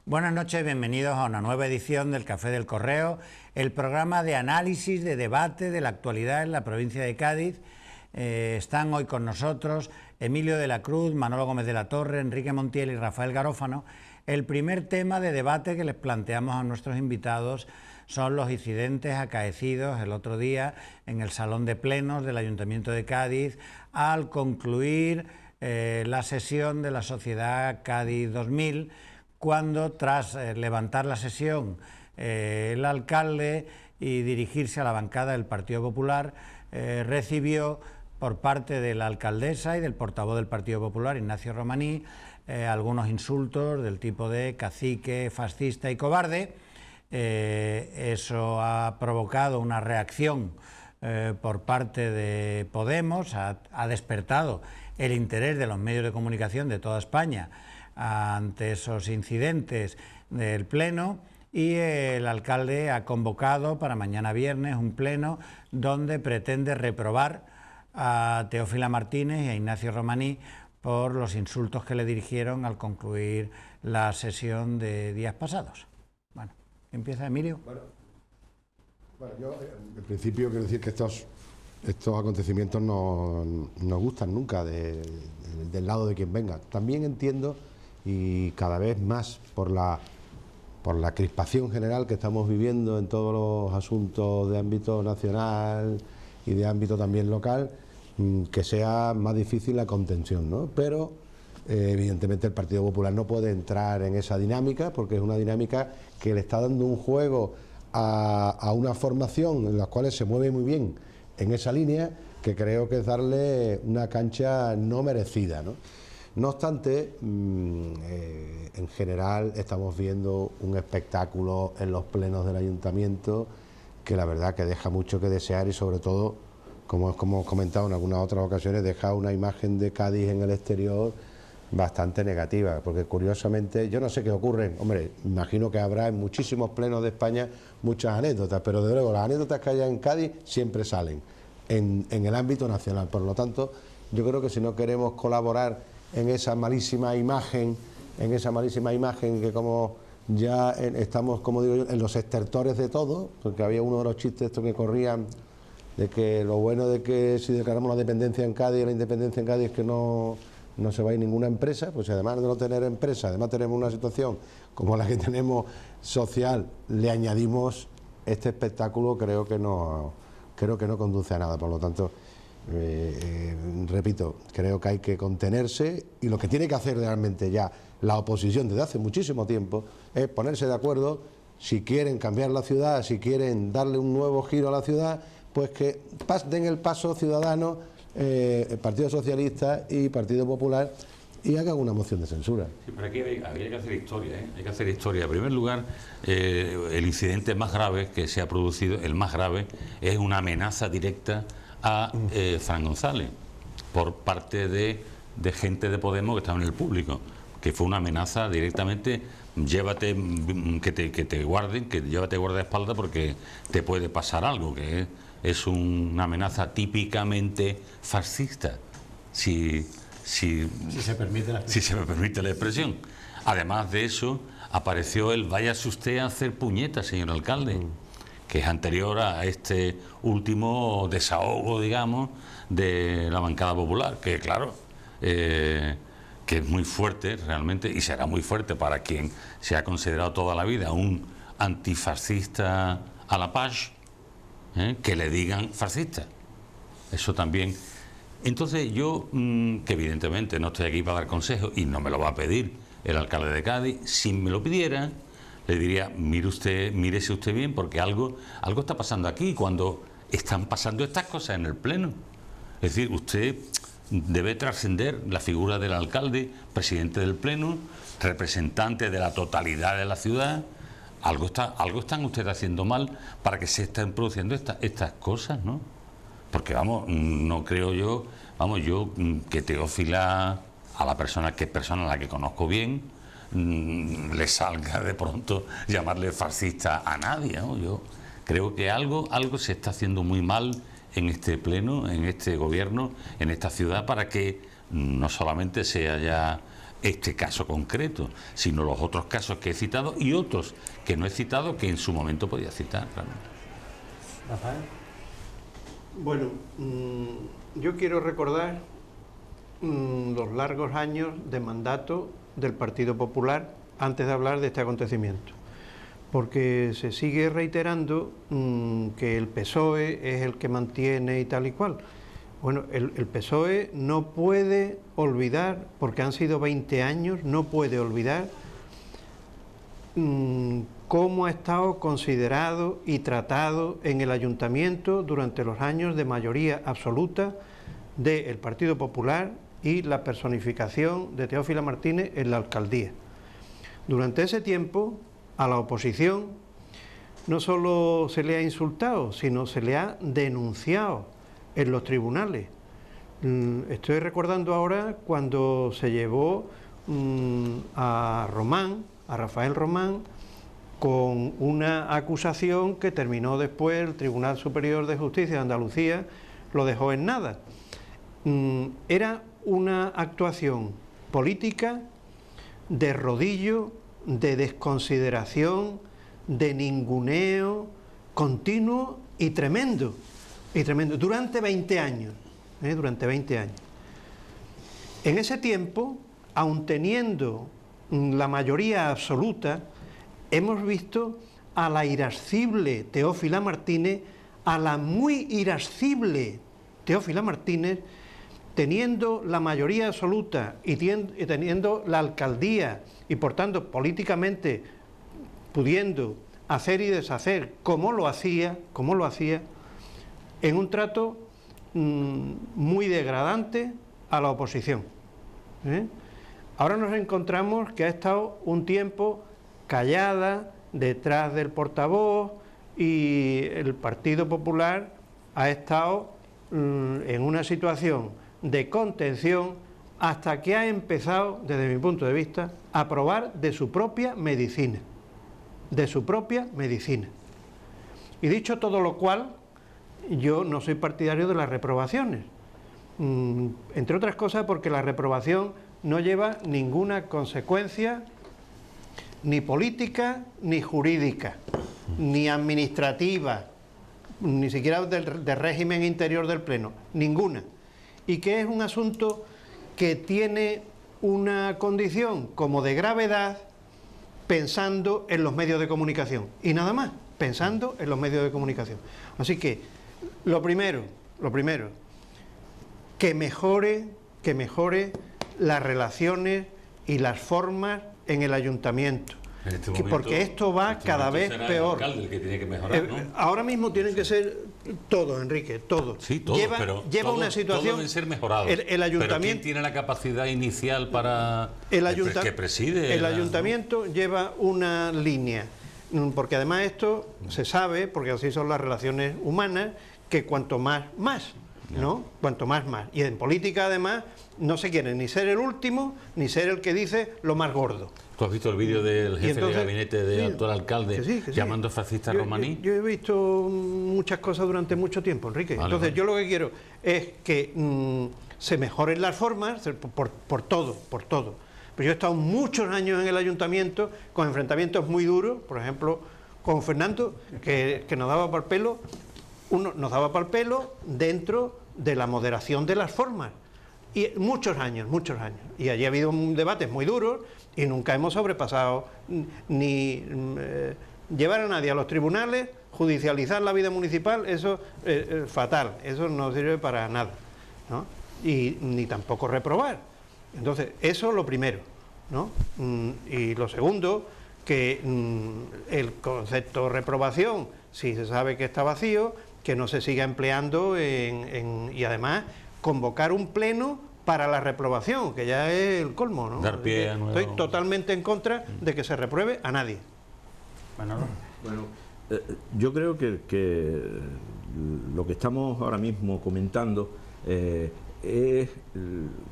Buenas noches, bienvenidos a una nueva edición del Café del Correo, el programa de análisis, de debate de la actualidad en la provincia de Cádiz. Están hoy con nosotros Emilio de la Cruz, Manolo Gómez de la Torre, Enrique Montiel y Rafael Garófano. El primer tema de debate que les planteamos a nuestros invitados son los incidentes acaecidos el otro día en el Salón de Plenos del Ayuntamiento de Cádiz al concluir la sesión de la Sociedad Cádiz 2000, cuando tras levantar la sesión el alcalde y dirigirse a la bancada del Partido Popular recibió por parte de la alcaldesa y del portavoz del Partido Popular, Ignacio Romaní, algunos insultos del tipo de cacique, fascista y cobarde. Eso ha provocado una reacción por parte de Podemos, ha despertado el interés de los medios de comunicación de toda España ante esos incidentes del Pleno, y el alcalde ha convocado para mañana viernes un pleno donde pretende reprobar a Teófila Martínez y a Ignacio Romaní por los insultos que le dirigieron al concluir la sesión de días pasados. Bueno, empieza Emilio. Bueno, yo en principio quiero decir que estos acontecimientos no gustan nunca del lado de quien venga. También entiendo, y cada vez más por la crispación general que estamos viviendo en todos los asuntos de ámbito nacional y de ámbito también local, que sea más difícil la contención, ¿no? Pero evidentemente el Partido Popular no puede entrar en esa dinámica, porque es una dinámica que le está dando un juego a una formación en la cual se mueve muy bien en esa línea, que creo que es darle una cancha no merecida, ¿no? No obstante, en general estamos viendo un espectáculo en los plenos del ayuntamiento que la verdad que deja mucho que desear, y sobre todo, como hemos comentado en algunas otras ocasiones, deja una imagen de Cádiz en el exterior bastante negativa, porque curiosamente, yo no sé qué ocurre, hombre, imagino que habrá en muchísimos plenos de España muchas anécdotas, pero de luego las anécdotas que haya en Cádiz siempre salen en el ámbito nacional. Por lo tanto, yo creo que si no queremos colaborar en esa malísima imagen, que como ya estamos, como digo yo, en los estertores de todo, porque había uno de los chistes estos que corrían de que lo bueno de que si declaramos la dependencia en Cádiz, la independencia en Cádiz, es que no se va a ir ninguna empresa. Pues además de no tener empresa, además tenemos una situación como la que tenemos social, le añadimos este espectáculo, creo que no conduce a nada. Por lo tanto, repito, creo que hay que contenerse, y lo que tiene que hacer realmente ya la oposición desde hace muchísimo tiempo es ponerse de acuerdo. Si quieren cambiar la ciudad, si quieren darle un nuevo giro a la ciudad, pues que den el paso Ciudadanos, el Partido Socialista y Partido Popular, y hagan una moción de censura. Sí, pero aquí habría que hacer historia, ¿eh? Hay que hacer historia. En primer lugar, el incidente más grave que se ha producido, el más grave, es una amenaza directa a Fran González por parte de gente de Podemos que estaba en el público, que fue una amenaza directamente: llévate, que te guarden, que llévate guardaespaldas porque te puede pasar algo, que es una amenaza típicamente fascista, si se me permite la expresión. Además de eso, apareció el váyase usted a hacer puñetas, señor alcalde, que es anterior a este último desahogo, digamos, de la bancada popular, que claro, que es muy fuerte realmente, y será muy fuerte para quien se ha considerado toda la vida un antifascista a la paz, que le digan fascista. Eso también. Entonces yo, que evidentemente no estoy aquí para dar consejos, y no me lo va a pedir el alcalde de Cádiz, si me lo pidiera, le diría: mírese usted bien, porque algo está pasando aquí cuando están pasando estas cosas en el Pleno. Es decir, usted debe trascender la figura del alcalde, presidente del Pleno, representante de la totalidad de la ciudad. Algo están ustedes haciendo mal para que se estén produciendo estas cosas, ¿no? Porque no creo yo, que Teófila, a la persona a la que conozco bien, le salga de pronto llamarle fascista a nadie, ¿no? Yo creo que algo se está haciendo muy mal en este pleno, en este gobierno, en esta ciudad, para que no solamente sea ya este caso concreto, sino los otros casos que he citado y otros que no he citado que en su momento podía citar realmente. Rafael. Bueno, yo quiero recordar los largos años de mandato del Partido Popular antes de hablar de este acontecimiento, porque se sigue reiterando que el PSOE es el que mantiene y tal y cual. Bueno, el PSOE no puede olvidar, porque han sido 20 años, no puede olvidar cómo ha estado considerado y tratado en el ayuntamiento durante los años de mayoría absoluta del Partido Popular y la personificación de Teófila Martínez en la alcaldía. Durante ese tiempo, a la oposición no solo se le ha insultado, sino se le ha denunciado en los tribunales. Estoy recordando ahora cuando se llevó a Rafael Román, con una acusación que terminó después el Tribunal Superior de Justicia de Andalucía, lo dejó en nada. Era una actuación política de rodillo, de desconsideración, de ninguneo continuo y tremendo, durante 20 años, durante 20 años. En ese tiempo, aun teniendo la mayoría absoluta, hemos visto a la irascible Teófila Martínez, a la muy irascible Teófila Martínez, teniendo la mayoría absoluta y teniendo la alcaldía y por tanto políticamente pudiendo hacer y deshacer como lo hacía, en un trato muy degradante a la oposición. Ahora nos encontramos que ha estado un tiempo callada detrás del portavoz y el Partido Popular ha estado en una situación de contención hasta que ha empezado, desde mi punto de vista, a probar de su propia medicina. Y dicho todo lo cual, yo no soy partidario de las reprobaciones, entre otras cosas porque la reprobación no lleva ninguna consecuencia ni política, ni jurídica, ni administrativa, ni siquiera de régimen interior del Pleno, ninguna. Y que es un asunto que tiene una condición como de gravedad pensando en los medios de comunicación, y nada más, pensando en los medios de comunicación. Así que, lo primero, que mejore las relaciones y las formas en el ayuntamiento, porque esto va cada vez peor. El alcalde el que tiene que mejorar, ¿no? Ahora mismo tienen que ser todos, Enrique, todos. Sí, todos, lleva una situación. Todo deben ser mejorados. El ayuntamiento, pero ¿quién tiene la capacidad inicial para que preside? El ayuntamiento lleva una línea, porque además esto se sabe, porque así son las relaciones humanas, que cuanto más, ¿no? Cuanto más. Y en política además no se quiere ni ser el último, ni ser el que dice lo más gordo. ¿Tú has visto el vídeo del jefe de gabinete del actual alcalde que sí. llamando fascista a Romaní? Yo he visto muchas cosas durante mucho tiempo, Enrique. Entonces yo lo que quiero es que se mejoren las formas por todo. Pero yo he estado muchos años en el ayuntamiento con enfrentamientos muy duros, por ejemplo, con Fernando, que nos daba para el pelo. Nos daba para el pelo dentro de la moderación de las formas. Y muchos años. Y allí ha habido debates muy duros y nunca hemos sobrepasado ni llevar a nadie a los tribunales, judicializar la vida municipal, eso es fatal, eso no sirve para nada, ¿no? Y ni tampoco reprobar. Entonces, eso es lo primero, ¿no? Y lo segundo, que el concepto reprobación, si se sabe que está vacío, que no se siga empleando y además convocar un pleno para la reprobación, que ya es el colmo, ¿no? Dar pie a nuevo... Estoy totalmente en contra de que se repruebe a nadie. Manolo. Bueno, yo creo que lo que estamos ahora mismo comentando es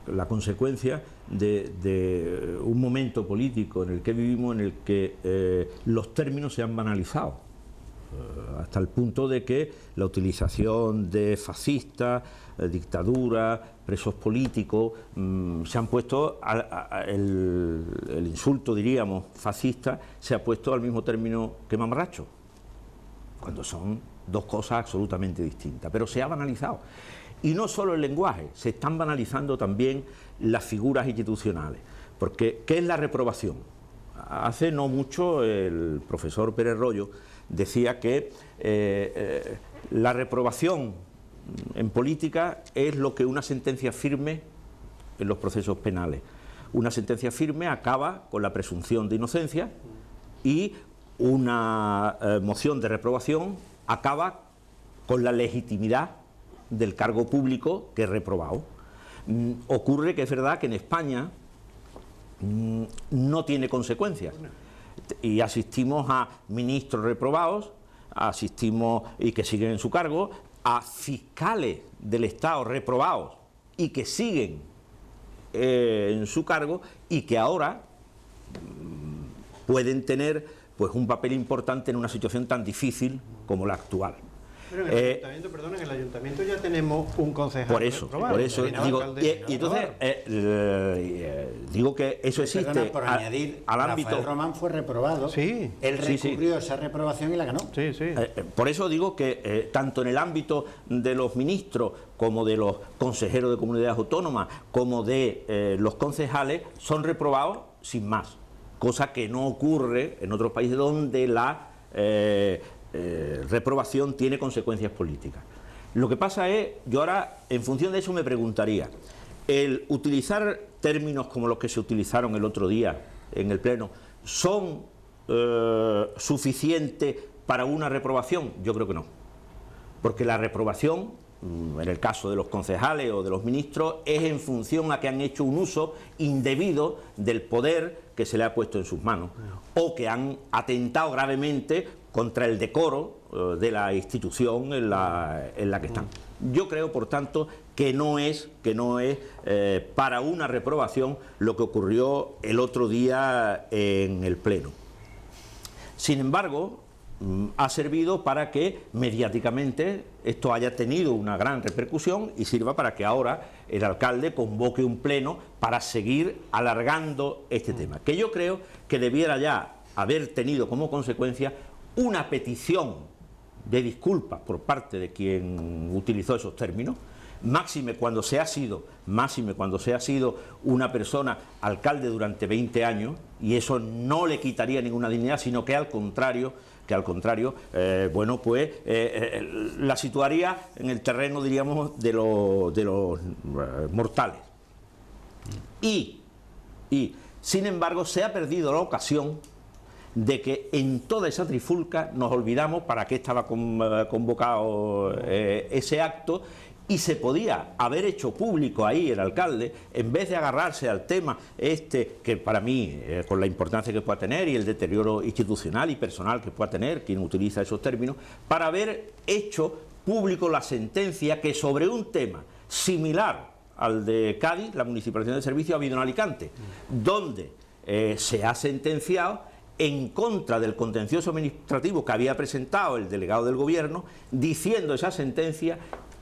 la consecuencia de un momento político en el que vivimos, en el que los términos se han banalizado. hasta el punto de que la utilización de fascistas, dictadura, presos políticos, se han puesto, el insulto, diríamos, fascista, se ha puesto al mismo término que mamarracho, cuando son dos cosas absolutamente distintas, pero se ha banalizado. Y no solo el lenguaje, se están banalizando también las figuras institucionales, porque ¿qué es la reprobación? Hace no mucho el profesor Pérez Royo decía que la reprobación en política es lo que una sentencia firme en los procesos penales. Una sentencia firme acaba con la presunción de inocencia y una moción de reprobación acaba con la legitimidad del cargo público que es reprobado. Ocurre que es verdad que en España no tiene consecuencias y asistimos a ministros reprobados, asistimos y que siguen en su cargo, a fiscales del Estado reprobados y que siguen en su cargo y que ahora pueden tener pues un papel importante en una situación tan difícil como la actual. Pero en el ayuntamiento, perdón, en el ayuntamiento ya tenemos un concejal. Por eso digo, y entonces digo que eso existe. Perdona, por añadir, al ámbito. Rafael Román fue reprobado. Sí. Él recurrió esa reprobación y la ganó. Sí, sí. Por eso digo que tanto en el ámbito de los ministros como de los consejeros de comunidades autónomas como de los concejales son reprobados sin más, cosa que no ocurre en otros países donde la reprobación tiene consecuencias políticas. Lo que pasa es, yo ahora en función de eso me preguntaría, el utilizar términos como los que se utilizaron el otro día en el Pleno, ¿son suficientes para una reprobación? Yo creo que no, porque la reprobación, en el caso de los concejales o de los ministros, es en función a que han hecho un uso indebido del poder que se le ha puesto en sus manos o que han atentado gravemente contra el decoro de la institución en la que están. Yo creo, por tanto, que no es para una reprobación lo que ocurrió el otro día en el Pleno. Sin embargo, ha servido para que mediáticamente esto haya tenido una gran repercusión y sirva para que ahora el alcalde convoque un pleno para seguir alargando este tema, que yo creo que debiera ya haber tenido como consecuencia una petición de disculpas por parte de quien utilizó esos términos, máxime cuando se ha sido una persona alcalde durante 20 años, y eso no le quitaría ninguna dignidad, sino que al contrario, bueno, pues la situaría en el terreno, diríamos, de los mortales. Y, sin embargo, se ha perdido la ocasión de que en toda esa trifulca nos olvidamos para qué estaba convocado ese acto, y se podía haber hecho público ahí el alcalde, en vez de agarrarse al tema que para mí, con la importancia que pueda tener y el deterioro institucional y personal que pueda tener quien utiliza esos términos, para haber hecho público la sentencia que sobre un tema similar al de Cádiz, la municipalización de servicios, ha habido en Alicante, donde se ha sentenciado en contra del contencioso administrativo que había presentado el delegado del gobierno, diciendo esa sentencia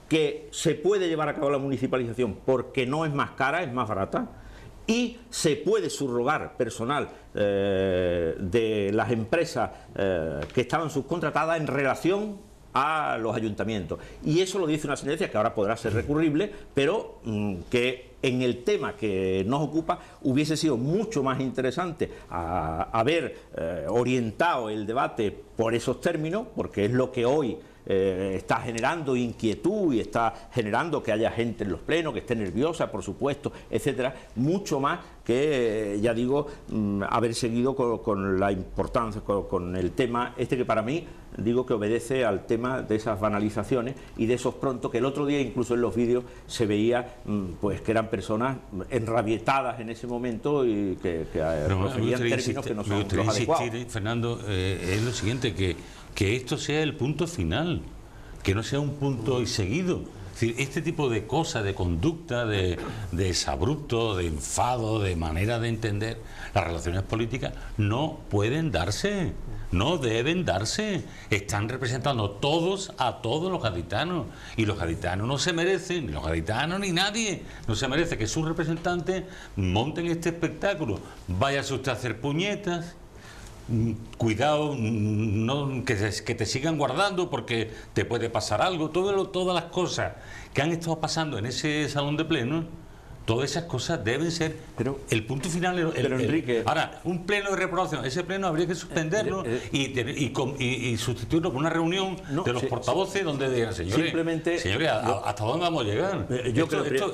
que se puede llevar a cabo la municipalización porque no es más cara, es más barata, y se puede subrogar personal de las empresas que estaban subcontratadas en relación a los ayuntamientos. Y eso lo dice una sentencia que ahora podrá ser recurrible, pero que en el tema que nos ocupa hubiese sido mucho más interesante haber orientado el debate por esos términos, porque es lo que hoy está generando inquietud y está generando que haya gente en los plenos que esté nerviosa, por supuesto, etcétera, mucho más que, ya digo, haber seguido con la importancia, con el tema que para mí, digo, que obedece al tema de esas banalizaciones y de esos pronto, que el otro día incluso en los vídeos se veía pues que eran personas enrabietadas en ese momento y que proferían términos que no son los adecuados. Fernando, es lo siguiente, que esto sea el punto final, que no sea un punto y seguido, Es decir, este tipo de cosas, de conducta, de exabrupto, de enfado, de manera de entender las relaciones políticas, no pueden darse, no deben darse. Están representando todos a todos los gaditanos, y los gaditanos no se merecen, ni los gaditanos ni nadie, no se merece que sus representantes monten este espectáculo. Váyase usted a hacer puñetas. Cuidado, no, que te sigan guardando porque te puede pasar algo. Todas las cosas que han estado pasando en ese salón de pleno, todas esas cosas deben ser el punto final. Enrique, ahora, un pleno de reprobación, ese pleno habría que suspenderlo y sustituirlo por una reunión de los portavoces donde digan, señores, ¿hasta dónde vamos a llegar?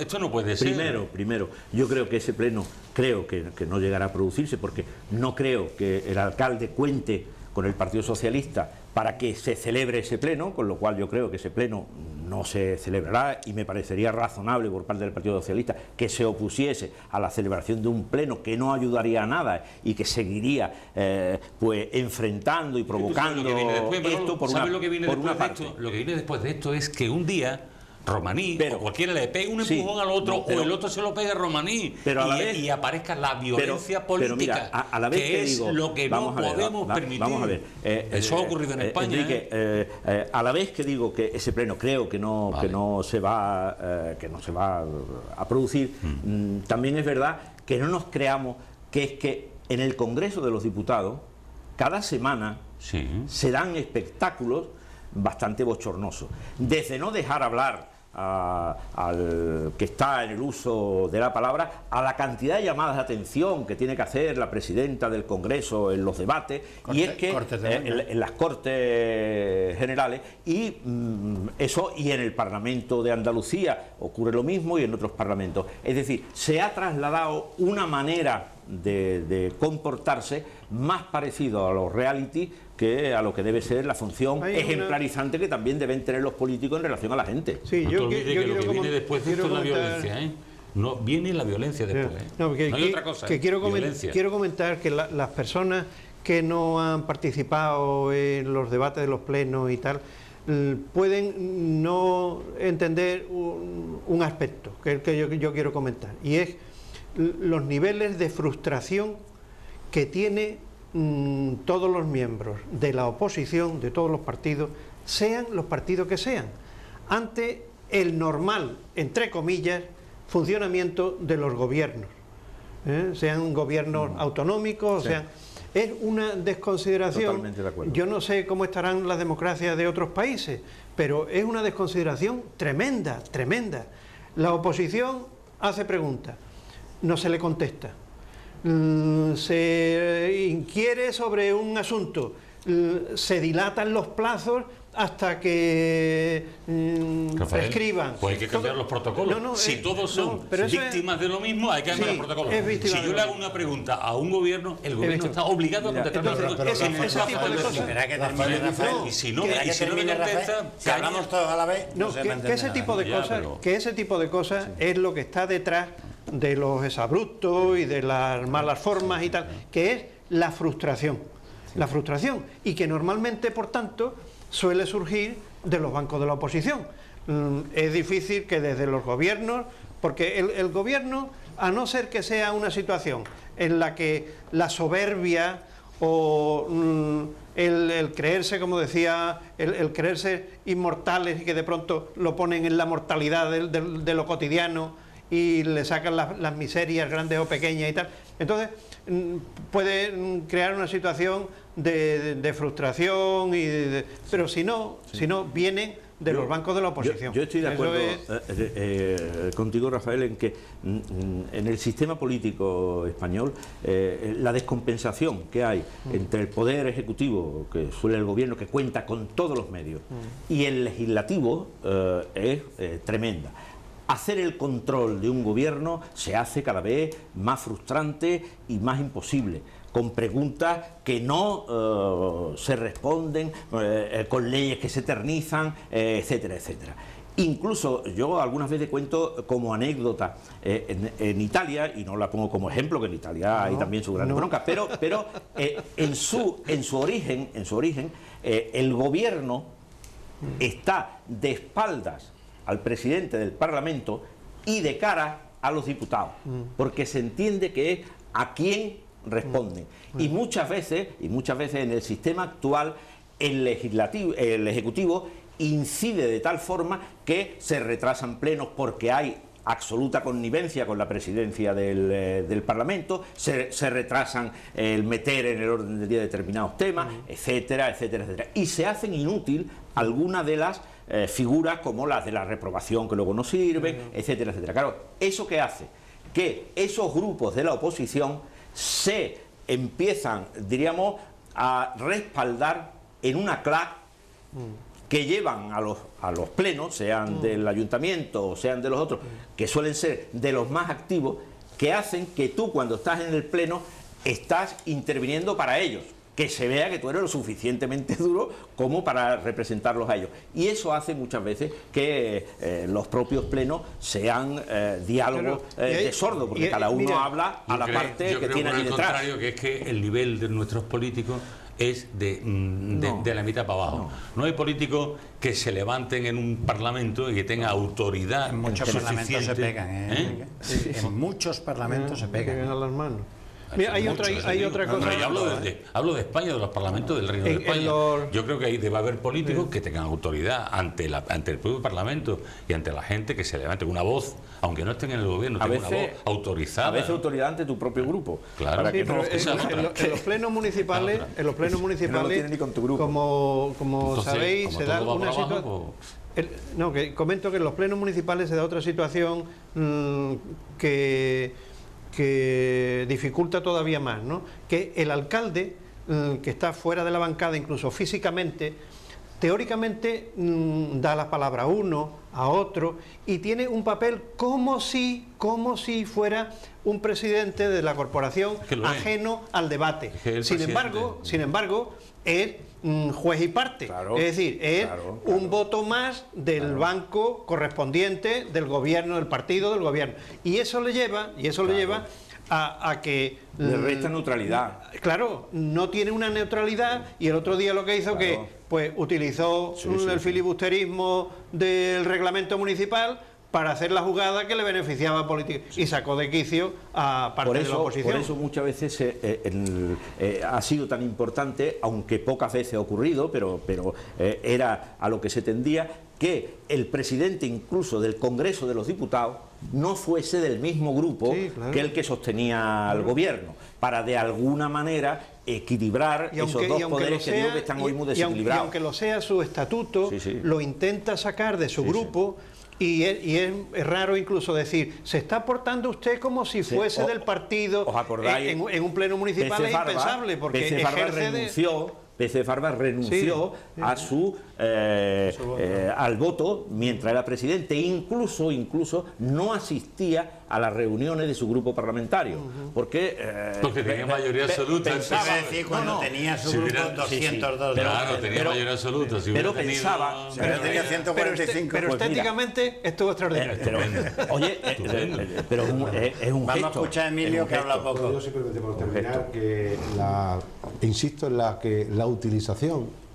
Esto no puede ser. Primero, yo creo que ese pleno que no llegará a producirse, porque no creo que el alcalde cuente con el Partido Socialista para que se celebre ese pleno, con lo cual yo creo que ese pleno no se celebrará, y me parecería razonable por parte del Partido Socialista que se opusiese a la celebración de un pleno que no ayudaría a nada y que seguiría pues enfrentando y provocando esto por una parte. Lo que viene después de esto es que un día Romaní o cualquiera le pegue un empujón al otro, o el otro se lo pegue a Romaní, y aparezca la violencia política, mira, a la vez que que es digo, lo que no podemos permitir. Vamos a ver, eso ha ocurrido en España. Enrique, a la vez que digo que ese pleno creo que no se va a producir, también es verdad que no nos creamos que es que en el Congreso de los Diputados cada semana se dan espectáculos bastante bochornosos, desde no dejar hablar al que está en el uso de la palabra, a la cantidad de llamadas de atención que tiene que hacer la presidenta del Congreso en los debates, y es que en las Cortes Generales, y eso, y en el Parlamento de Andalucía ocurre lo mismo, y en otros parlamentos. Es decir, se ha trasladado una manera de comportarse más parecido a los reality que a lo que debe ser la función ejemplarizante que también deben tener los políticos en relación a la gente. Sí, lo que viene después de esto es la violencia, ¿eh? No, viene la violencia después, ¿eh? No hay otra cosa. Quiero comentar que las personas que no han participado en los debates de los plenos y tal, pueden no entender un aspecto que yo quiero comentar, y es los niveles de frustración que tiene todos los miembros de la oposición, de todos los partidos, sean los partidos que sean, ante el normal, entre comillas, funcionamiento de los gobiernos, sean gobiernos autonómicos, sí. Es una desconsideración. Totalmente de acuerdo. Yo no sé cómo estarán las democracias de otros países, pero es una desconsideración tremenda, tremenda. La oposición hace preguntas, no se le contesta. Se inquiere sobre un asunto, se dilatan los plazos hasta que prescriban. Pues hay que cambiar los protocolos. Si todos son víctimas de lo mismo, hay que cambiar los protocolos. Si yo le hago una pregunta a un gobierno, el gobierno está obligado a contestar. Ese tipo de cosas. Y si no me contesta, si hablamos todos a la vez, que ese tipo de cosas es lo que está detrás de los exabruptos y de las malas formas y tal, que es la frustración. La frustración, y que normalmente, por tanto, suele surgir de los bancos de la oposición. Es difícil que desde los gobiernos, porque el gobierno, a no ser que sea una situación en la que la soberbia o el creerse, como decía, el creerse inmortales y que de pronto lo ponen en la mortalidad de lo cotidiano y le sacan las miserias grandes o pequeñas y tal, entonces puede crear una situación de frustración, pero si no vienen de los bancos de la oposición. Yo estoy de acuerdo contigo, Rafael, en que en el sistema político español la descompensación que hay entre el poder ejecutivo, que suele el gobierno, que cuenta con todos los medios, y el legislativo es tremenda. Hacer el control de un gobierno se hace cada vez más frustrante y más imposible, con preguntas que no se responden, con leyes que se eternizan, etcétera, etcétera. Incluso yo algunas veces cuento como anécdota en Italia, y no la pongo como ejemplo, que en Italia hay también su gran bronca, pero en su origen el gobierno está de espaldas al presidente del Parlamento y de cara a los diputados, porque se entiende que es a quién responden. Y muchas veces en el sistema actual el Ejecutivo incide de tal forma que se retrasan plenos porque hay absoluta connivencia con la presidencia del Parlamento, se retrasan el meter en el orden del día determinados temas, etcétera, etcétera, etcétera. Y se hacen inútil algunas de las figuras como las de la reprobación que luego no sirven, etcétera, etcétera. Claro, ¿eso qué hace? Que esos grupos de la oposición se empiezan, diríamos, a respaldar en una clac que llevan a los plenos, sean del ayuntamiento o sean de los otros, que suelen ser de los más activos, que hacen que tú cuando estás en el pleno estás interviniendo para ellos, que se vea que tú eres lo suficientemente duro como para representarlos a ellos. Y eso hace muchas veces que los propios plenos sean diálogos de sordo, porque cada uno habla a la parte que tiene ahí detrás. Contrario, que es que el nivel de nuestros políticos es de la mitad para abajo. No hay políticos que se levanten en un parlamento y que tengan autoridad. En muchos parlamentos se pegan, En muchos parlamentos se pegan. A las manos. Mira, hay otra cosa. Yo hablo de España, de los parlamentos del Reino de España. Yo creo que ahí debe haber políticos que tengan autoridad ante el propio Parlamento y ante la gente, que se levante una voz, aunque no estén en el gobierno, tengan una voz autorizada. A veces autoridad ante tu propio grupo. Claro. Para que en los plenos municipales, como entonces, sabéis, como se da todo va una para situación. abajo, Que comento que en los plenos municipales se da otra situación que dificulta todavía más, ¿no? Que el alcalde, que está fuera de la bancada, incluso físicamente, teóricamente da la palabra a uno, a otro, y tiene un papel como si fuera un presidente de la corporación ajeno al debate. Sin embargo, es juez y parte, claro, es decir, es un voto más del banco correspondiente del gobierno, del partido del gobierno, y eso le lleva a que le resta neutralidad. Claro, no tiene una neutralidad, y el otro día lo que hizo que pues utilizó el filibusterismo del reglamento municipal para hacer la jugada que le beneficiaba políticamente y sacó de quicio a parte de la oposición. Por eso muchas veces ha sido tan importante, aunque pocas veces ha ocurrido, pero era a lo que se tendía, que el presidente incluso del Congreso de los Diputados no fuese del mismo grupo que el que sostenía al gobierno, para de alguna manera equilibrar esos dos poderes que digo que están hoy muy desequilibrados. Y aunque lo sea su estatuto, lo intenta sacar de su grupo. Y es raro incluso decir, se está portando usted como si fuese del partido. ¿Os acordáis? En un pleno municipal es impensable, porque PC Farba renunció a al voto mientras era presidente, incluso no asistía a las reuniones de su grupo parlamentario, porque tenía mayoría absoluta. Cuando tenía su grupo 202. Claro, tenía mayoría absoluta. Pero tenía 145. Pero estéticamente estuvo extraordinario. Oye, pero es un gesto. Vamos a escuchar a Emilio, que habla poco. Yo simplemente por terminar, insisto en la utilización,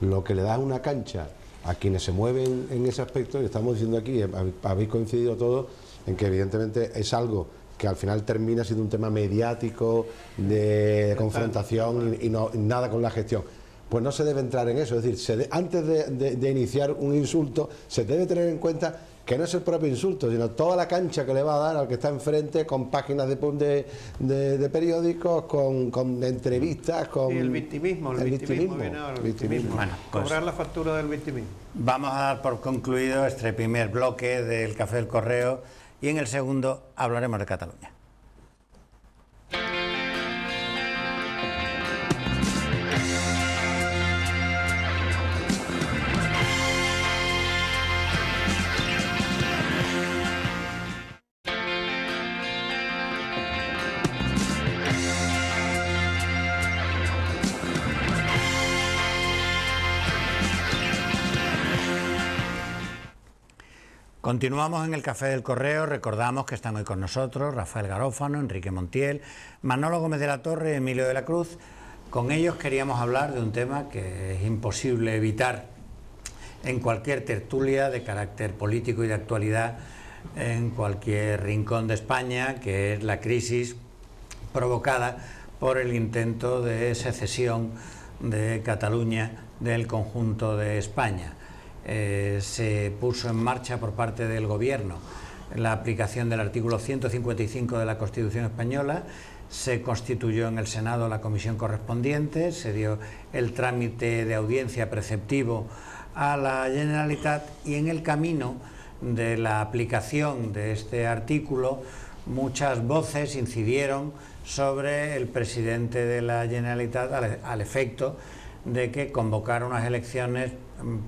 lo que le da una cancha a quienes se mueven en ese aspecto, y estamos diciendo aquí, habéis coincidido todos en que evidentemente es algo que al final termina siendo un tema mediático, de confrontación y nada con la gestión. Pues no se debe entrar en eso, es decir, antes de iniciar un insulto, se debe tener en cuenta que no es el propio insulto, sino toda la cancha que le va a dar al que está enfrente, con páginas de periódicos, con entrevistas, con... Y el victimismo viene ahora, el victimismo. Bueno, pues, cobrar la factura del victimismo. Vamos a dar por concluido este primer bloque del Café del Correo, y en el segundo hablaremos de Cataluña. Continuamos en el Café del Correo. Recordamos que están hoy con nosotros Rafael Garófano, Enrique Montiel, Manolo Gómez de la Torre, Emilio de la Cruz. Con ellos queríamos hablar de un tema que es imposible evitar en cualquier tertulia de carácter político y de actualidad en cualquier rincón de España, que es la crisis provocada por el intento de secesión de Cataluña del conjunto de España. Se puso en marcha por parte del Gobierno la aplicación del artículo 155 de la Constitución española, se constituyó en el Senado la comisión correspondiente, se dio el trámite de audiencia preceptivo a la Generalitat, y en el camino de la aplicación de este artículo muchas voces incidieron sobre el presidente de la Generalitat al efecto de que convocara unas elecciones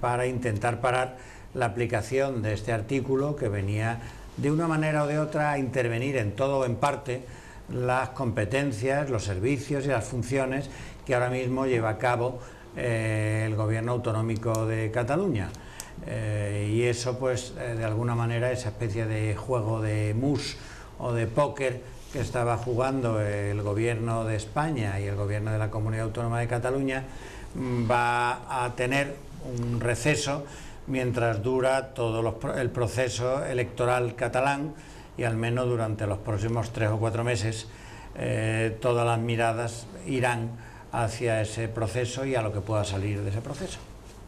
para intentar parar la aplicación de este artículo, que venía de una manera o de otra a intervenir en todo o en parte las competencias, los servicios y las funciones que ahora mismo lleva a cabo el Gobierno autonómico de Cataluña. Y eso, pues, de alguna manera, esa especie de juego de mus o de póker que estaba jugando el Gobierno de España y el Gobierno de la Comunidad Autónoma de Cataluña, va a tener un receso mientras dura todo el proceso electoral catalán, y al menos durante los próximos 3 o 4 meses todas las miradas irán hacia ese proceso y a lo que pueda salir de ese proceso.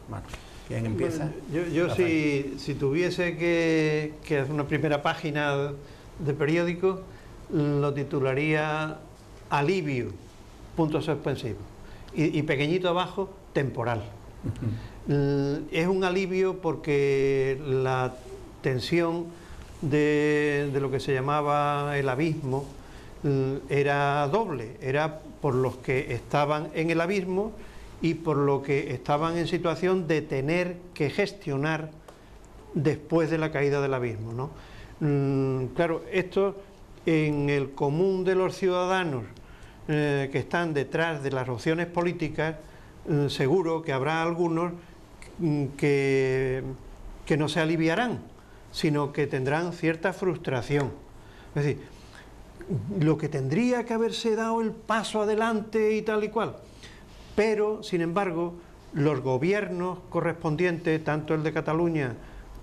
Bueno, ¿quién empieza? Yo si tuviese que hacer una primera página de periódico, lo titularía alivio, puntos suspensivos, y pequeñito abajo, temporal. Es un alivio porque la tensión de lo que se llamaba el abismo era doble, era por los que estaban en el abismo y por lo que estaban en situación de tener que gestionar después de la caída del abismo, ¿no? Claro, esto en el común de los ciudadanos que están detrás de las opciones políticas, seguro que habrá algunos que no se aliviarán, sino que tendrán cierta frustración. Es decir, lo que tendría que haberse dado el paso adelante y tal y cual. Pero, sin embargo, los gobiernos correspondientes, tanto el de Cataluña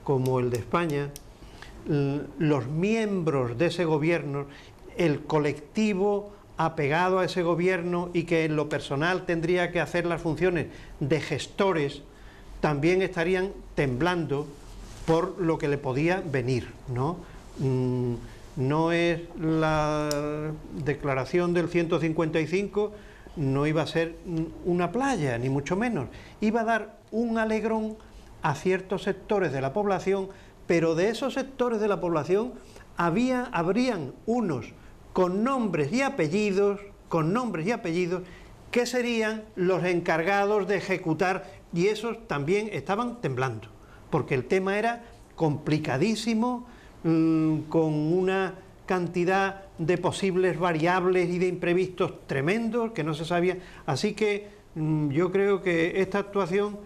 como el de España, los miembros de ese gobierno, el colectivo apegado a ese gobierno y que en lo personal tendría que hacer las funciones de gestores, también estarían temblando por lo que le podía venir, ¿no? No es la declaración del 155, no iba a ser una playa, ni mucho menos. Iba a dar un alegrón a ciertos sectores de la población, pero de esos sectores de la población habrían unos con nombres y apellidos, que serían los encargados de ejecutar, y esos también estaban temblando, porque el tema era complicadísimo, con una cantidad de posibles variables y de imprevistos tremendos que no se sabía. Así que yo creo que esta actuación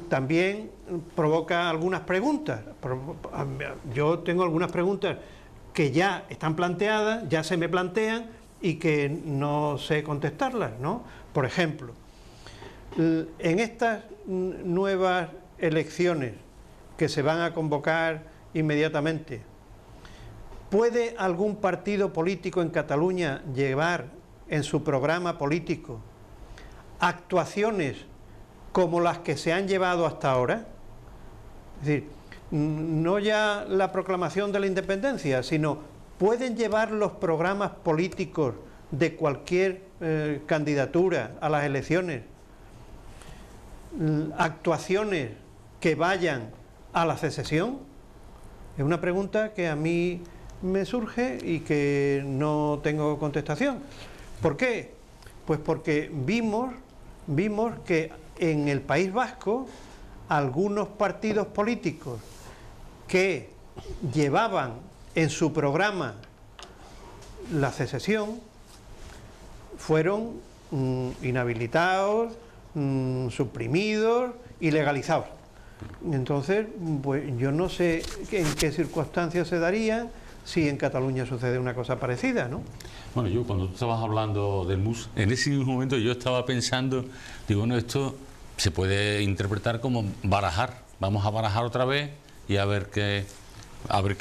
también provoca algunas preguntas. Yo tengo algunas preguntas que ya están planteadas, ya se me plantean y que no sé contestarlas, ¿no? Por ejemplo, en estas nuevas elecciones que se van a convocar inmediatamente, ¿puede algún partido político en Cataluña llevar en su programa político actuaciones como las que se han llevado hasta ahora? Es decir, no ya la proclamación de la independencia, sino pueden llevar los programas políticos de cualquier candidatura a las elecciones actuaciones que vayan a la secesión. Es una pregunta que a mí me surge y que no tengo contestación. ¿Por qué? Pues porque vimos que en el País Vasco algunos partidos políticos que llevaban en su programa la secesión fueron inhabilitados, suprimidos, ilegalizados. Entonces, pues yo no sé en qué circunstancias se darían si en Cataluña sucede una cosa parecida, ¿no? Bueno, yo cuando tú estabas hablando del MUS, en ese mismo momento yo estaba pensando, digo, bueno, esto se puede interpretar como barajar. Vamos a barajar otra vez y a ver qué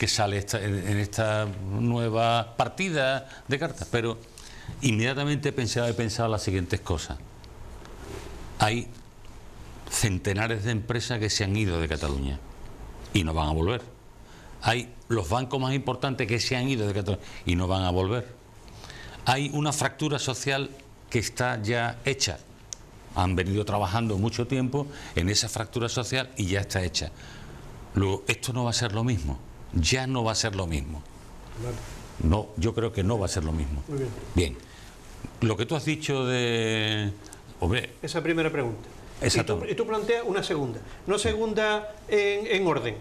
sale en esta nueva partida de cartas. Pero inmediatamente he pensado las siguientes cosas. Hay centenares de empresas que se han ido de Cataluña y no van a volver. Hay los bancos más importantes que se han ido de Cataluña y no van a volver. Hay una fractura social que está ya hecha. Han venido trabajando mucho tiempo en esa fractura social y ya está hecha. Luego, esto no va a ser lo mismo. Ya no va a ser lo mismo. No, yo creo que no va a ser lo mismo. Muy bien. Bien. Lo que tú has dicho de... Hombre, Esa primera pregunta. Exacto. Y tú planteas una segunda. No segunda en orden.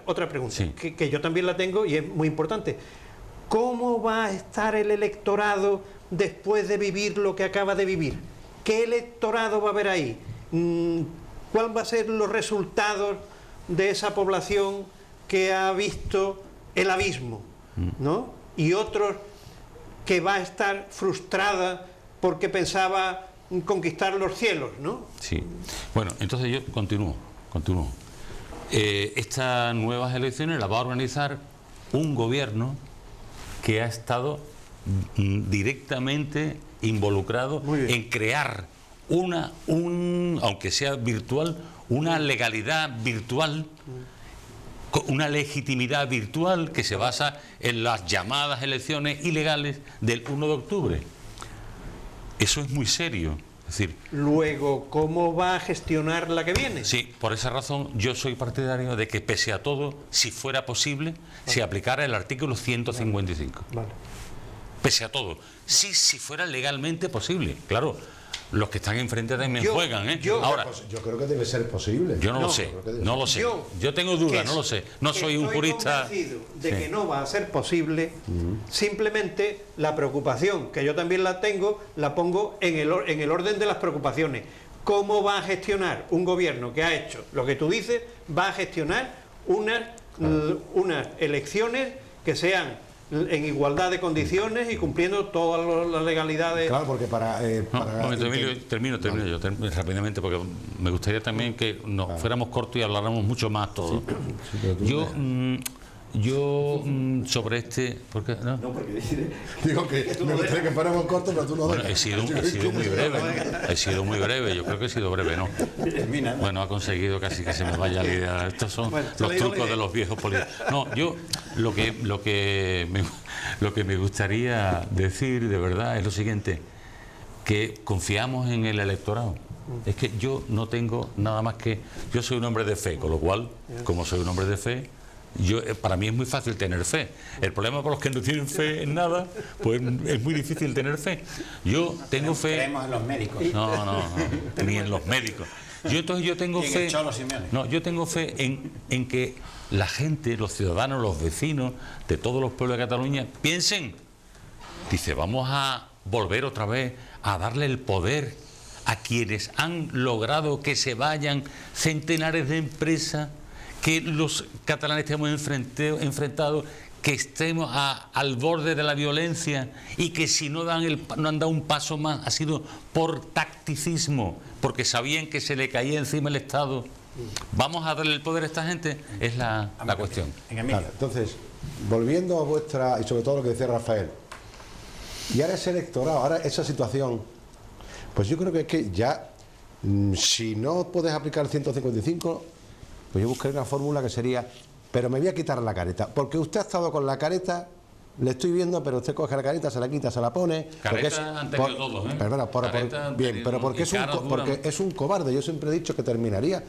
Otra pregunta, Sí. que yo también la tengo y es muy importante. ¿Cómo va a estar el electorado después de vivir lo que acaba de vivir? ¿Qué electorado va a haber ahí? ¿Cuál va a ser los resultados de esa población que ha visto el abismo, ¿no? Y otros que va a estar frustrada porque pensaba conquistar los cielos, ¿no? sí. Bueno, entonces yo continúo. Estas nuevas elecciones las va a organizar un gobierno que ha estado directamente involucrado en crear aunque sea virtual, una legalidad virtual, una legitimidad virtual que se basa en las llamadas elecciones ilegales del 1 de octubre. Eso es muy serio. Es decir, Luego, ¿cómo va a gestionar la que viene? sí, por esa razón yo soy partidario de que pese a todo, si fuera posible, se aplicara el artículo 155. Vale. Pese a todo. Sí, si fuera legalmente posible. Claro, los que están enfrente también juegan, ¿eh? Ahora, Yo creo que debe ser posible. yo no lo sé, no lo sé. Yo tengo dudas, no lo sé. No soy un purista. Estoy convencido de Sí. que no va a ser posible. Simplemente la preocupación, que yo también la tengo, la pongo en el orden de las preocupaciones. ¿Cómo va a gestionar un gobierno que ha hecho lo que tú dices? Va a gestionar unas elecciones que sean en igualdad de condiciones y cumpliendo todas las legalidades. Claro, porque No, un momento, Emilio, termino yo rápidamente, porque me gustaría también que nos fuéramos cortos y habláramos mucho más todos. Yo sobre este... ¿Por qué? ¿No? Digo que me gustaría que fuéramos cortos, pero tú no Bueno, dejas. he sido muy breve, ¿no? He sido muy breve, yo creo que he sido breve, ¿no? Bueno, ha conseguido casi que se me vaya la idea. Estos son los trucos de los viejos políticos. No, yo lo que me gustaría decir de verdad es lo siguiente, que confiamos en el electorado. Es que yo no tengo nada más que... Yo soy un hombre de fe, con lo cual, como soy un hombre de fe, para mí es muy fácil tener fe. El problema para los que no tienen fe en nada, pues es muy difícil tener fe. Yo tengo fe... Creemos en los médicos. No, ni en los médicos. Yo tengo Y en fe... el Cholo Simeone. No, yo tengo fe en que la gente, los ciudadanos, los vecinos de todos los pueblos de Cataluña piensen. Dice, vamos a volver otra vez a darle el poder a quienes han logrado que se vayan centenares de empresas, que los catalanes estemos enfrentados, que estemos al borde de la violencia y que si no han dado un paso más ha sido por tacticismo, porque sabían que se le caía encima el Estado. ¿Vamos a darle el poder a esta gente? Es la cuestión. Vale, entonces, volviendo a vuestra, y sobre todo lo que decía Rafael, y ahora ese electorado, ahora esa situación, pues yo creo que es que ya, si no puedes aplicar el 155, pues yo buscaría una fórmula que sería, pero me voy a quitar la careta, porque usted ha estado con la careta, le estoy viendo, pero usted coge la careta, se la quita, se la pone. Careta han tenido todos, ¿eh? Perdona, bien, pero porque es un cobarde. Yo siempre he dicho que terminaría.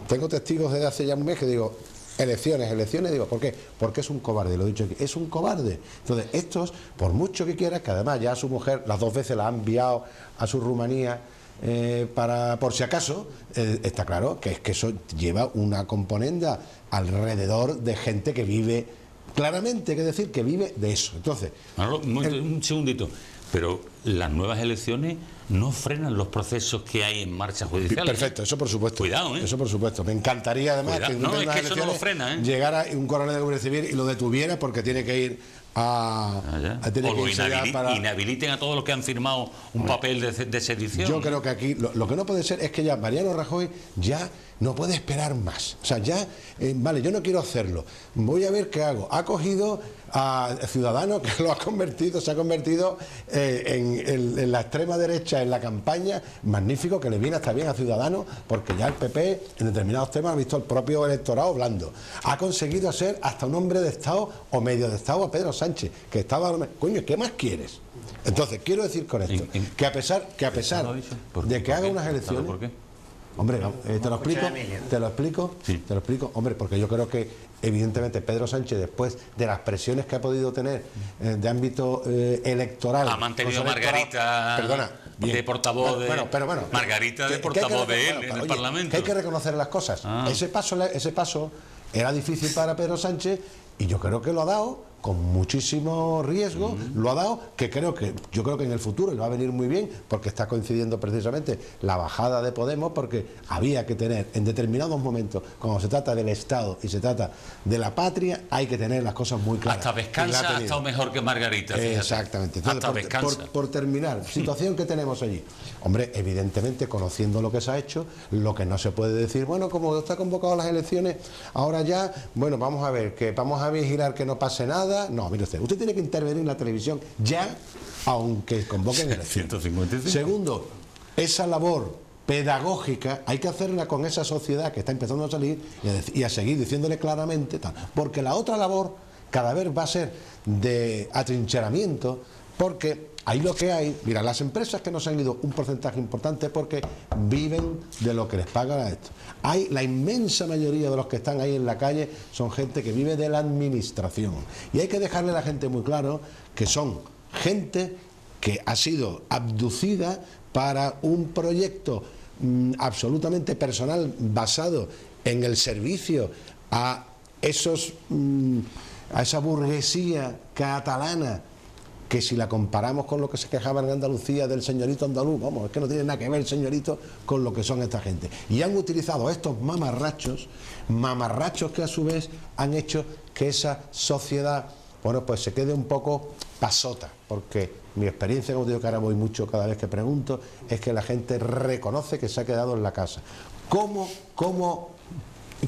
Tengo testigos desde hace ya un mes que digo, elecciones, digo, ¿por qué? Porque es un cobarde, lo he dicho aquí, es un cobarde. Entonces, estos, por mucho que quieras, que además ya su mujer las 2 veces la ha enviado a su Rumanía, por si acaso, está claro que es que eso lleva una componenda alrededor de gente que vive, claramente, que decir, que vive de eso. Entonces, Manolo, un segundito, pero las nuevas elecciones no frenan los procesos que hay en marcha judicial. Perfecto, eso por supuesto. Cuidado, ¿eh? Eso por supuesto. Me encantaría además Cuidado. que No, es unas que eso no lo elecciones frena, ¿eh? llegara un coronel de Guardia Civil y lo detuviera porque tiene que ir tener o que lo ensayar para... inhabiliten a todos los que han firmado un papel de sedición. Yo creo que aquí lo que no puede ser es que ya Mariano Rajoy ya no puede esperar más. O sea, ya, vale, yo no quiero hacerlo, voy a ver qué hago. Ha cogido a Ciudadanos, que se ha convertido en la extrema derecha en la campaña, magnífico, que le viene hasta bien a Ciudadanos, porque ya el PP en determinados temas ha visto el propio electorado blando. Ha conseguido ser hasta un hombre de Estado o medio de Estado a Pedro Sánchez, que estaba... Coño, ¿qué más quieres? Entonces, quiero decir con esto, que a pesar de que haga unas elecciones... ¿Por qué? Hombre, ¿te lo explico? Sí. Te lo explico, hombre, porque yo creo que evidentemente Pedro Sánchez, después de las presiones que ha podido tener de ámbito electoral... Ha mantenido a Margarita de portavoz de... Bueno, Margarita de portavoz de él en el Parlamento. Que hay que reconocer las cosas. Ese paso era difícil para Pedro Sánchez y yo creo que lo ha dado con muchísimo riesgo, lo ha dado, yo creo que en el futuro le va a venir muy bien, porque está coincidiendo precisamente la bajada de Podemos, porque había que tener en determinados momentos, cuando se trata del Estado y se trata de la patria, hay que tener las cosas muy claras. Hasta Vescanza ha estado mejor que Margarita, fíjate. Exactamente. Entonces, hasta Vescanza. Por terminar, situación que tenemos allí. Hombre, evidentemente, conociendo lo que se ha hecho, lo que no se puede decir, bueno, como está convocado las elecciones, ahora ya, bueno, vamos a ver, que vamos a vigilar que no pase nada. No, mire usted tiene que intervenir en la televisión ya, aunque convoquen elecciones. 155. Segundo, esa labor pedagógica hay que hacerla con esa sociedad que está empezando a salir y a seguir diciéndole claramente, porque la otra labor cada vez va a ser de atrincheramiento, porque ahí lo que hay, mira, las empresas que nos han ido un porcentaje importante porque viven de lo que les pagan a esto. La inmensa mayoría de los que están ahí en la calle son gente que vive de la administración. Y hay que dejarle a la gente muy claro que son gente que ha sido abducida para un proyecto absolutamente personal basado en el servicio a esa burguesía catalana, que si la comparamos con lo que se quejaban en Andalucía del señorito andaluz, vamos, es que no tiene nada que ver el señorito con lo que son esta gente. Y han utilizado estos mamarrachos que a su vez han hecho que esa sociedad, bueno, pues se quede un poco pasota, porque mi experiencia, como digo que ahora voy mucho cada vez que pregunto, es que la gente reconoce que se ha quedado en la casa. ¿Cómo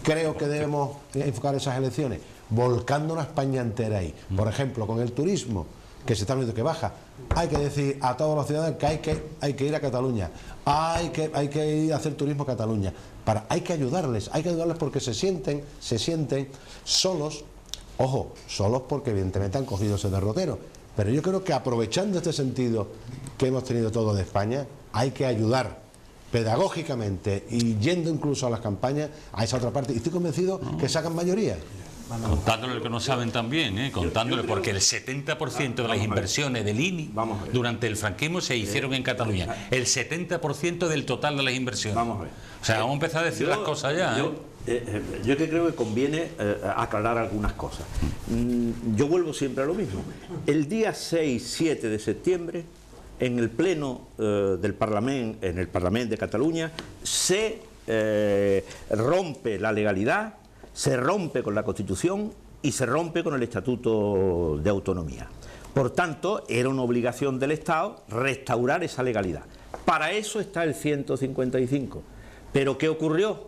creo que debemos enfocar esas elecciones? Volcando una España entera ahí. Por ejemplo, con el turismo, que se está viendo que baja, hay que decir a todos los ciudadanos que hay que ir a Cataluña, hay que ir a hacer turismo a Cataluña, hay que ayudarles porque se sienten solos, solos porque evidentemente han cogido ese derrotero, pero yo creo que aprovechando este sentido que hemos tenido todos de España, hay que ayudar pedagógicamente y yendo incluso a las campañas a esa otra parte, y estoy convencido que sacan mayoría. Contándole lo que no saben también, contándole, porque el 70% de las inversiones del INI durante el franquismo se hicieron en Cataluña. El 70% del total de las inversiones. Vamos a ver. O sea, vamos a empezar a decir las cosas ya. Yo que creo que conviene aclarar algunas cosas. Yo vuelvo siempre a lo mismo. El día 6-7 de septiembre, en el pleno del Parlamento, en el Parlamento de Cataluña, se rompe la legalidad, se rompe con la Constitución y se rompe con el Estatuto de Autonomía. Por tanto, era una obligación del Estado restaurar esa legalidad. Para eso está el 155. ¿Pero qué ocurrió?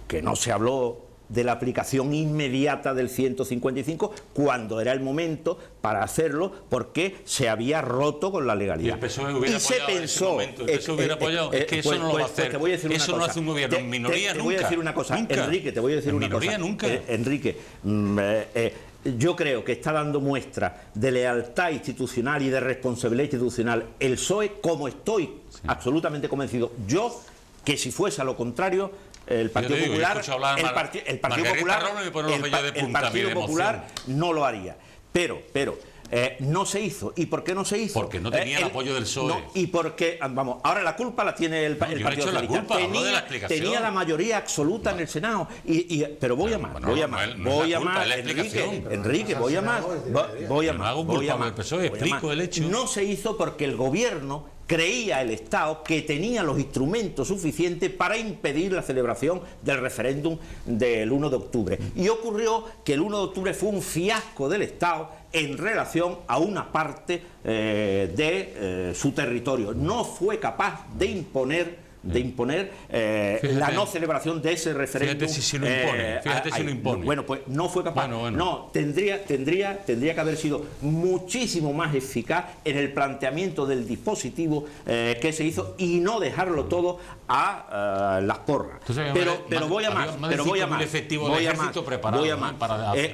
Que no se habló de la aplicación inmediata del 155 cuando era el momento para hacerlo, porque se había roto con la legalidad. Y el PSOE hubiera apoyado en ese momento. El PSOE hubiera apoyado. Es que eso no lo va a hacer. Eso no hace un gobierno en minoría nunca. Te voy a decir una cosa, Enrique, te voy a decir una cosa. Nunca. Enrique, yo creo que está dando muestra de lealtad institucional y de responsabilidad institucional el PSOE, como estoy absolutamente convencido yo, que si fuese a lo contrario, el Partido Popular, el Partido Popular no lo haría. Pero no se hizo. ¿Y por qué no se hizo? Porque no tenía el apoyo del PSOE. No, y porque, vamos, ahora la culpa la tiene el Partido Socialista. Tenía la mayoría absoluta en el Senado. Pero voy a más, Enrique, voy a más. Explico el hecho. No se hizo porque el gobierno creía el Estado que tenía los instrumentos suficientes para impedir la celebración del referéndum del 1 de octubre. Y ocurrió que el 1 de octubre fue un fiasco del Estado en relación a una parte de su territorio. No fue capaz de imponer la no celebración de ese referéndum. Fíjate si lo impone. Fíjate si lo impone. Bueno, pues no fue capaz. Bueno. No, tendría que haber sido muchísimo más eficaz en el planteamiento del dispositivo que se hizo y no dejarlo todo a las porras. Entonces, pero voy a más.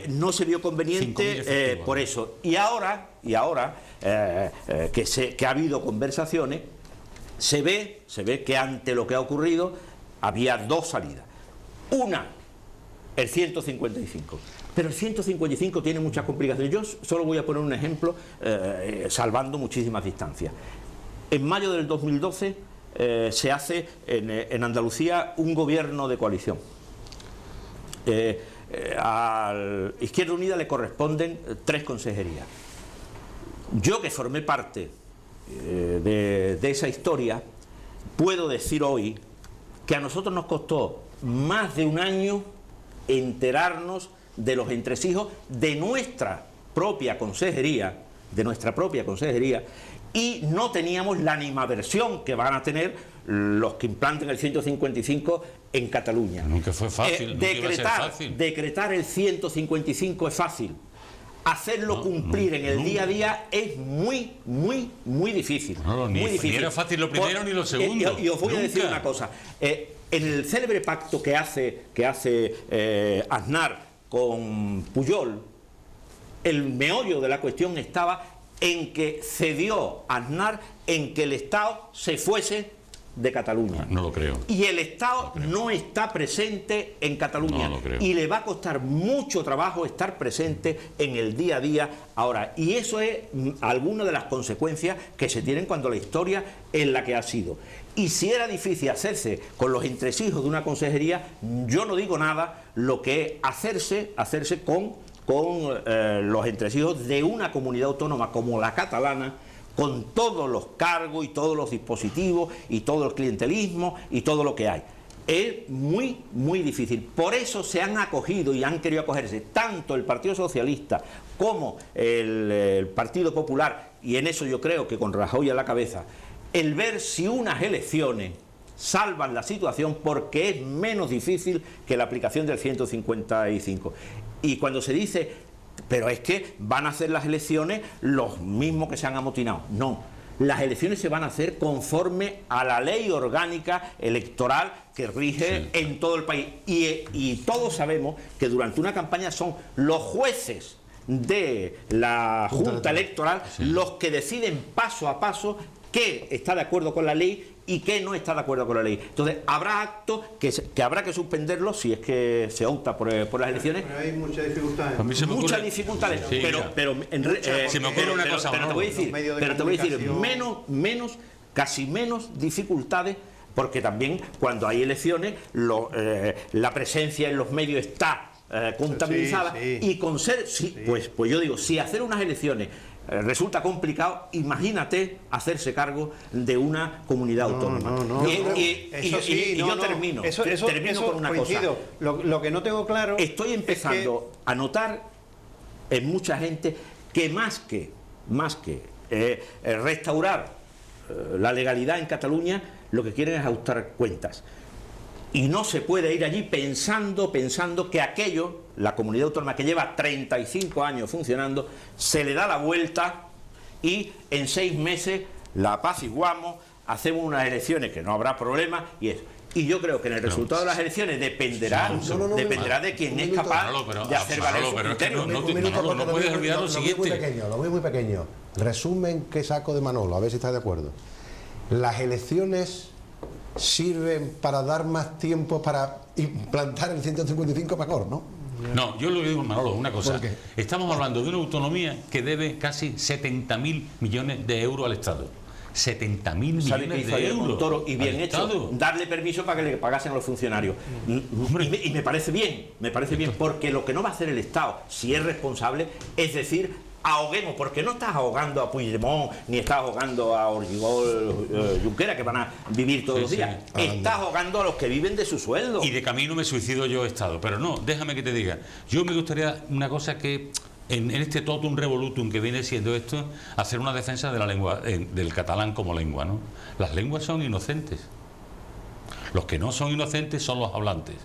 No se vio conveniente por eso. Y ahora que ha habido conversaciones, se ve que ante lo que ha ocurrido había dos salidas. Una, el 155. Pero el 155 tiene muchas complicaciones. Yo solo voy a poner un ejemplo, salvando muchísimas distancias. En mayo del 2012 se hace en Andalucía un gobierno de coalición. A Izquierda Unida le corresponden 3 consejerías. Yo, que formé parte de esa historia, puedo decir hoy que a nosotros nos costó más de un año enterarnos de los entresijos de nuestra propia consejería, y no teníamos la animadversión que van a tener los que implanten el 155 en Cataluña. Nunca fue fácil, nunca iba a ser fácil. Decretar el 155 es fácil. Hacerlo cumplir en el día a día es muy difícil. Ni era fácil lo primero ni lo segundo. Y os voy a decir una cosa. En el célebre pacto que hace Aznar con Pujol, el meollo de la cuestión estaba en que cedió Aznar en que el Estado se fuese de Cataluña. No lo creo. Y el Estado no está presente en Cataluña. No lo creo. Y le va a costar mucho trabajo estar presente en el día a día ahora. Y eso es alguna de las consecuencias que se tienen cuando la historia es la que ha sido. Y si era difícil hacerse con los entresijos de una consejería, yo no digo nada lo que es hacerse con los entresijos de una comunidad autónoma como la catalana, con todos los cargos y todos los dispositivos y todo el clientelismo y todo lo que hay. Es muy difícil. Por eso se han acogido y han querido acogerse tanto el Partido Socialista como el Partido Popular, y en eso yo creo que con Rajoy a la cabeza, el ver si unas elecciones salvan la situación, porque es menos difícil que la aplicación del 155. Y cuando se dice, pero es que van a hacer las elecciones los mismos que se han amotinado. No, las elecciones se van a hacer conforme a la ley orgánica electoral que rige en todo el país. Y todos sabemos que durante una campaña son los jueces de la Junta Electoral los que deciden paso a paso qué está de acuerdo con la ley y qué no está de acuerdo con la ley. Entonces, habrá actos que habrá que suspenderlos si es que se opta por las elecciones. Pero hay muchas dificultades. Muchas dificultades. Sí, se me ocurre una cosa. Pero te voy a decir, casi menos dificultades, porque también cuando hay elecciones la presencia en los medios está contabilizada. Y con ser, pues yo digo, si hacer unas elecciones resulta complicado, imagínate hacerse cargo de una comunidad autónoma. Yo termino con una cosa. Lo que no tengo claro, estoy empezando a notar en mucha gente que más que restaurar la legalidad en Cataluña, lo que quieren es ajustar cuentas. Y no se puede ir allí pensando que aquello, la comunidad autónoma que lleva 35 años funcionando, se le da la vuelta y en 6 meses la apaciguamos, hacemos unas elecciones que no habrá problema y eso. Y yo creo que en el resultado de las elecciones dependerá de quién es capaz de hacer valer sus criterios. No puedes olvidar lo siguiente. Lo veo muy pequeño. Resumen que saco de Manolo, a ver si estás de acuerdo. Las elecciones sirven para dar más tiempo para implantar el 155 mejor, ¿no? No, yo lo digo, Manolo, una cosa. ¿Por qué? Estamos hablando de una autonomía que debe casi 70.000 millones de euros al Estado. 70.000 millones de euros. Montoro, y bien hecho, Estado. darle permiso para que le pagasen a los funcionarios. Y me parece bien, porque lo que no va a hacer el Estado, si es responsable, es decir, ahoguemos, porque no estás ahogando a Puigdemont ni estás ahogando a Orgibol Junquera, que van a vivir todos los días. Estás ahogando a los que viven de su sueldo. Y de camino me suicido yo, Estado. Pero no, déjame que te diga. Yo me gustaría una cosa que en este totum revolutum que viene siendo esto, hacer una defensa de la lengua, del catalán como lengua, ¿no? Las lenguas son inocentes. Los que no son inocentes son los hablantes.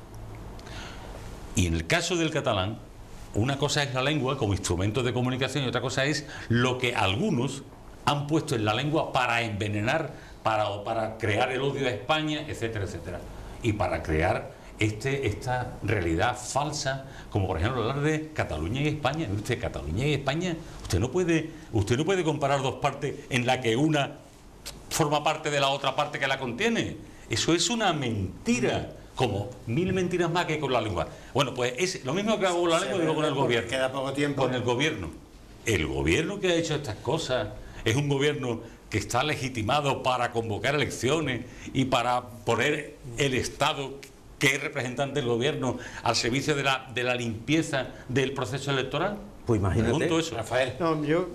Y en el caso del catalán, una cosa es la lengua como instrumento de comunicación y otra cosa es lo que algunos han puesto en la lengua para envenenar, para crear el odio a España, etcétera, etcétera. Y para crear esta realidad falsa, como por ejemplo hablar de Cataluña y España. Usted, Cataluña y España, usted no puede comparar dos partes en la que una forma parte de la otra parte que la contiene. Eso es una mentira, como mil mentiras más que con la lengua. Bueno, pues es lo mismo que hago con la lengua, digo con el gobierno. Queda poco tiempo. Con el gobierno. El gobierno que ha hecho estas cosas es un gobierno que está legitimado para convocar elecciones y para poner el Estado, que es representante del gobierno, al servicio de la limpieza del proceso electoral. Pues imagínate. Pregunto eso. Rafael. No, yo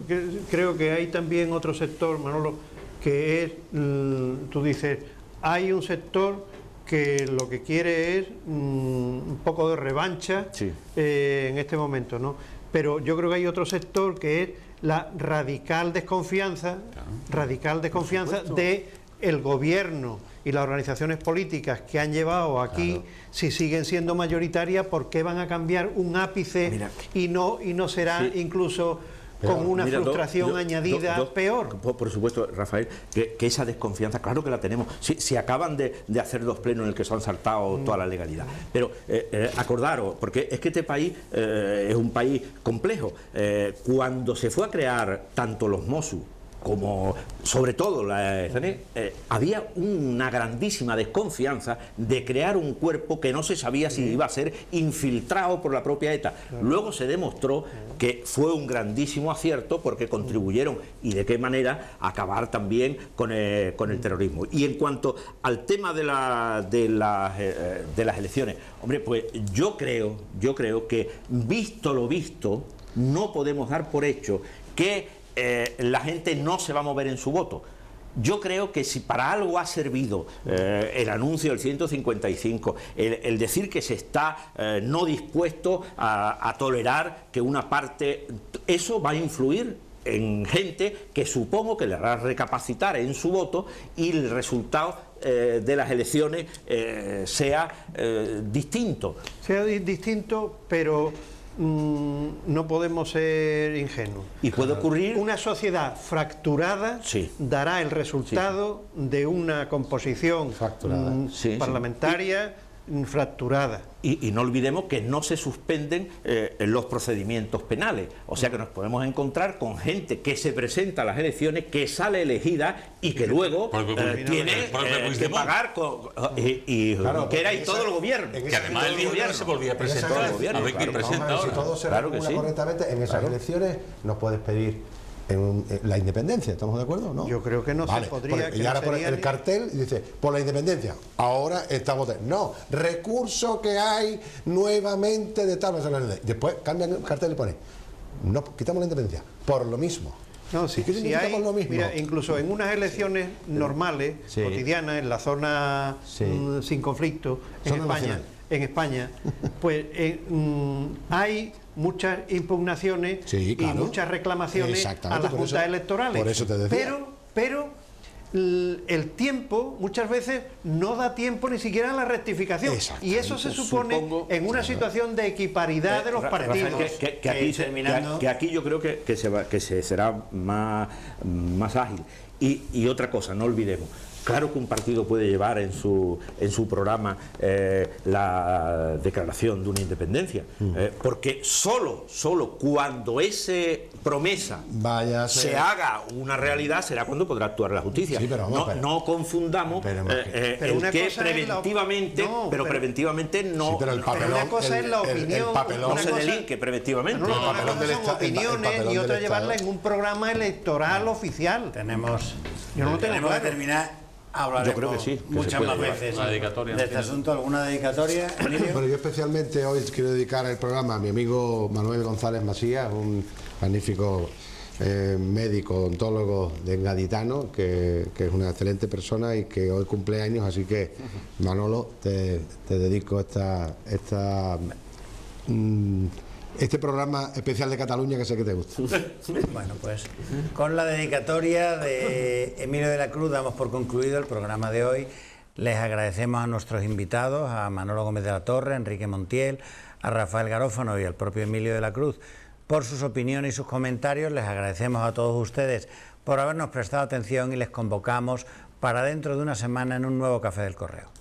creo que hay también otro sector, Manolo, que es, tú dices, hay un sector que lo que quiere es un poco de revancha, sí, en este momento, ¿no? Pero yo creo que hay otro sector que es la radical desconfianza, de el gobierno y las organizaciones políticas que han llevado aquí, claro, si siguen siendo mayoritarias, ¿por qué van a cambiar un ápice? Mira, y no será, sí, incluso con una frustración añadida peor? Por supuesto, Rafael, que esa desconfianza, claro que la tenemos. Si acaban de hacer 2 plenos en el que se han saltado toda la legalidad. Pero acordaros, porque es que este país es un país complejo. Cuando se fue a crear tanto los Mossos como sobre todo la había una grandísima desconfianza de crear un cuerpo que no se sabía si iba a ser infiltrado por la propia ETA. Luego se demostró que fue un grandísimo acierto porque contribuyeron, y de qué manera, a acabar también con el terrorismo. Y en cuanto al tema de las elecciones, hombre, pues yo creo que, visto lo visto, no podemos dar por hecho que la gente no se va a mover en su voto. Yo creo que si para algo ha servido el anuncio del 155, el decir que se está no dispuesto a tolerar que una parte, eso va a influir en gente que supongo que le hará recapacitar en su voto y el resultado de las elecciones sea distinto. Sea distinto, pero no podemos ser ingenuos. Y puede ocurrir. Una sociedad fracturada, sí, dará el resultado, sí, de una composición parlamentaria, sí, fracturada. Y no olvidemos que no se suspenden los procedimientos penales. O sea que nos podemos encontrar con gente que se presenta a las elecciones, que sale elegida y que luego tiene que pagar claro, que era y todo el gobierno. Que además el gobierno se volvía a presentar. A ver quién presenta ahora. Si todo se regula correctamente, en esas elecciones nos puedes pedir la independencia, ¿estamos de acuerdo? ¿No? Yo creo que no se podría. Y ahora pone el cartel y dice, por la independencia, ahora estamos no, recurso que hay nuevamente de tal, después cambian el cartel y pone, no, quitamos la independencia, por lo mismo. No, si hay, lo mismo? Mira, incluso en unas elecciones normales, sí, cotidianas, en la zona sin conflicto, en España, pues hay muchas impugnaciones, sí, claro, y muchas reclamaciones a las juntas electorales. Por eso te decía. Pero el tiempo muchas veces no da tiempo ni siquiera a la rectificación. Y eso se supone en una situación de equiparidad de los partidos. Que aquí yo creo que se será más ágil. Y otra cosa, no olvidemos. Claro que un partido puede llevar en su programa la declaración de una independencia, porque solo cuando esa promesa se haga una realidad será cuando podrá actuar la justicia. Sí, no confundamos que preventivamente, preventivamente no. Sí, pero el papelón, una cosa es la opinión, no se delinque preventivamente. Una cosa son opiniones y otra llevarla en un programa electoral oficial. Yo no lo tengo que terminar. Hablaremos, yo creo que sí, muchas más veces de este asunto. ¿Alguna dedicatoria, Emilio? Bueno, yo especialmente hoy quiero dedicar el programa a mi amigo Manuel González Masías, un magnífico médico, odontólogo de Gaditano, que es una excelente persona y que hoy cumple años, así que Manolo, te dedico esta este programa especial de Cataluña que sé que te gusta. Bueno, pues con la dedicatoria de Emilio de la Cruz damos por concluido el programa de hoy. Les agradecemos a nuestros invitados, a Manolo Gómez de la Torre, a Enrique Montiel, a Rafael Garófano y al propio Emilio de la Cruz por sus opiniones y sus comentarios. Les agradecemos a todos ustedes por habernos prestado atención y les convocamos para dentro de una semana en un nuevo Café del Correo.